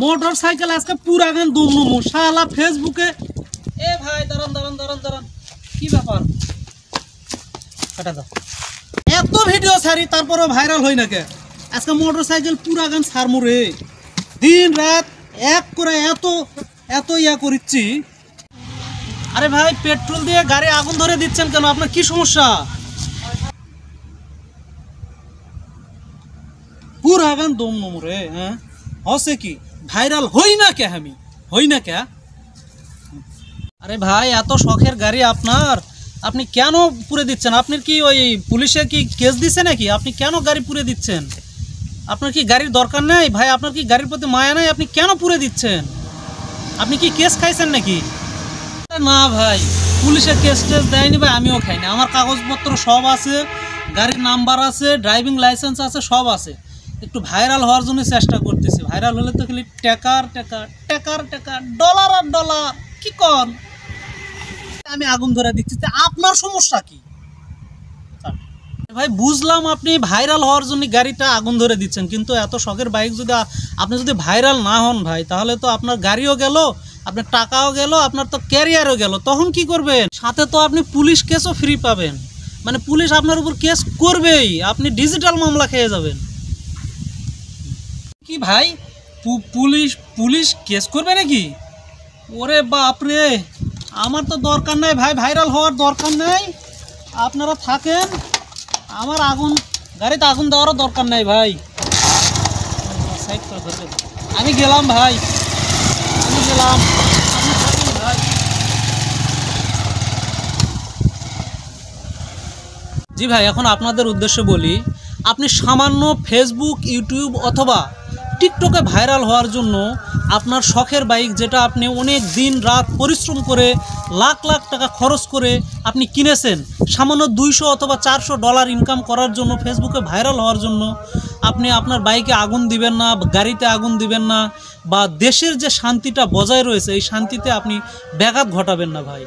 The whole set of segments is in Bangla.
মোটরসাইকেল আজকে পুরা গান দুম নমু শালা ফেসবুকে। এ ভাই দাঁড়ান দাঁড়ান দাঁড়ান দাঁড়ান, কি ব্যাপার? কাটা দাও। এত ভিডিও ছাড়ি তারপরে ভাইরাল হই না কে? আজকে মোটরসাইকেল পুরা গান ছাড়মু রে। দিন রাত এক করে এত এত ইয়া করিচ্ছি। আরে ভাই পেট্রোল দিয়ে গাড়ি আগুন ধরে দিচ্ছেন কেন? আপনার কি সমস্যা? পুরা গান দম নমু রে। হ্যাঁ হসে কি ভাইরাল হই না কে? আমি হই না কে? আরে ভাই এত শখের গাড়ি আপনার, আপনি কেন পুড়ে দিচ্ছেন? আপনার কি ওই পুলিশে কি কেস দিছে নাকি? আপনি কেন গাড়ি পুড়ে দিচ্ছেন? আপনার কি গাড়ির দরকার নেই ভাই? আপনার কি গাড়ির প্রতি মায়া নাই? আপনি কেন পুড়ে দিচ্ছেন? আপনি কি কেস খাইছেন নাকি? না ভাই পুলিশে কেস টেস দেয়নি ভাই, আমিও খাইনি। আমার কাগজপত্র সব আছে, গাড়ির নাম্বার আছে, ড্রাইভিং লাইসেন্স আছে, সব আছে। একটু ভাইরাল হওয়ার জন্য চেষ্টা করতেছি। ভাইরাল হলে তো খালি টাকার টাকা টাকার টাকা, ডলার আর ডলার। কি কর আমি আগুন ধরে দিচ্ছি, আপনার সমস্যা কি ভাই? বুঝলাম আপনি ভাইরাল হওয়ার জন্য গাড়িটা আগুন ধরে দিচ্ছেন, কিন্তু এত শখের বাইক যদি আপনি যদি ভাইরাল না হন ভাই, তাহলে তো আপনার গাড়িও গেল, আপনার টাকাও গেল, আপনার তো ক্যারিয়ারও গেল। তখন কি করবেন? সাথে তো আপনি পুলিশ কেসও ফ্রি পাবেন। মানে পুলিশ আপনার উপর কেস করবেই, আপনি ডিজিটাল মামলা খেয়ে যাবেন। কি ভাই পুলিশ পুলিশ কেস করবে নাকি? ওরে বাপরে, আমার তো দরকার নাই ভাই, ভাইরাল হওয়ার দরকার নাই। আপনারা থাকেন, আমার আগুন গাড়িতে আগুন দেওয়ারও দরকার নাই ভাই। আমি গেলাম ভাই, আমি গেলাম, আপনি থাকেন ভাই। জি ভাই, এখন আপনাদের উদ্দেশ্যে বলি, আপনি সামান্য ফেসবুক, ইউটিউব অথবা টিকটকে ভাইরাল হওয়ার জন্য আপনার শখের বাইক, যেটা আপনি অনেক দিন রাত পরিশ্রম করে লাখ লাখ টাকা খরচ করে আপনি কিনেছেন, সামান্য 200 অথবা 400 ডলার ইনকাম করার জন্য, ফেসবুকে ভাইরাল হওয়ার জন্য আপনি আপনার বাইকে আগুন দিবেন না, গাড়িতে আগুন দিবেন না, বা দেশের যে শান্তিটা বজায় রয়েছে এই শান্তিতে আপনি ব্যাঘাত ঘটাবেন না ভাই।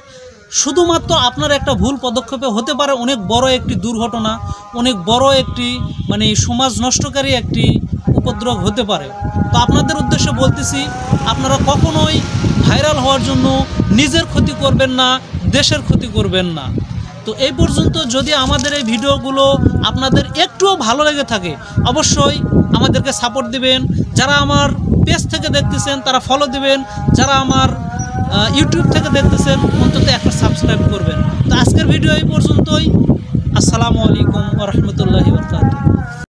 শুধুমাত্র আপনার একটা ভুল পদক্ষেপে হতে পারে অনেক বড় একটি দুর্ঘটনা, অনেক বড় একটি মানে সমাজ নষ্টকারী একটি উপদ্রব হতে পারে। তো আপনাদের উদ্দেশ্যে বলতেছি, আপনারা কখনোই ভাইরাল হওয়ার জন্য নিজের ক্ষতি করবেন না, দেশের ক্ষতি করবেন না। তো এই পর্যন্ত যদি আমাদের এই ভিডিওগুলো আপনাদের একটুও ভালো লেগে থাকে, অবশ্যই আমাদেরকে সাপোর্ট দিবেন। যারা আমার পেজ থেকে দেখতেছেন তারা ফলো দিবেন, যারা আমার ইউটিউব থেকে দেখতেছেন অন্তত একটা সাবস্ক্রাইব করবেন। তো আজকের ভিডিও এই পর্যন্তই। আসসালামু আলাইকুম ওয়া রাহমাতুল্লাহি ওয়া বারাকাতুহু।